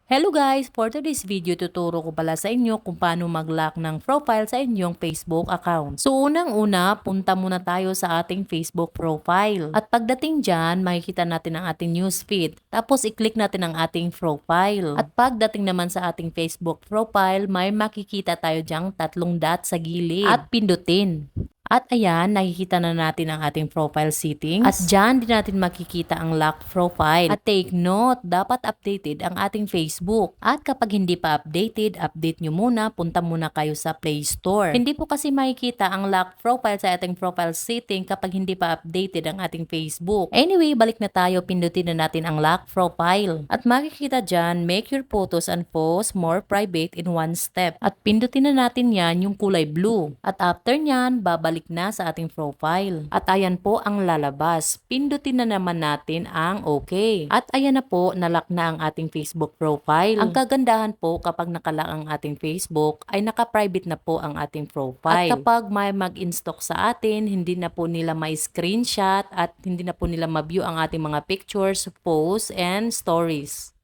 Hello guys! For today's video, tuturo ko pala sa inyo kung paano mag-lock ng profile sa inyong Facebook account. So unang-una, punta muna tayo sa ating Facebook profile. At pagdating dyan, makikita natin ang ating newsfeed. Tapos i-click natin ang ating profile. At pagdating naman sa ating Facebook profile, may makikita tayo dyang tatlong dot sa gilid. At pindutin. At ayan, nakikita na natin ang ating profile settings. At dyan din natin makikita ang lock profile. At take note, dapat updated ang ating Facebook. At kapag hindi pa updated, update nyo muna, punta muna kayo sa Play Store. Hindi po kasi makikita ang lock profile sa ating profile setting kapag hindi pa updated ang ating Facebook. Anyway, balik na tayo, pindutin na natin ang lock profile. At makikita dyan, make your photos and posts more private in one step. At pindutin na natin yan yung kulay blue. At after nyan, babalik na sa ating profile. At ayan po ang lalabas. Pindutin na naman natin ang OK. At ayan na po, nalock na ang ating Facebook profile. Ang kagandahan po kapag nakalock ang ating Facebook ay naka-private na po ang ating profile. At kapag may mag-instock sa atin, hindi na po nila may screenshot at hindi na po nila ma-view ang ating mga pictures, posts, and stories.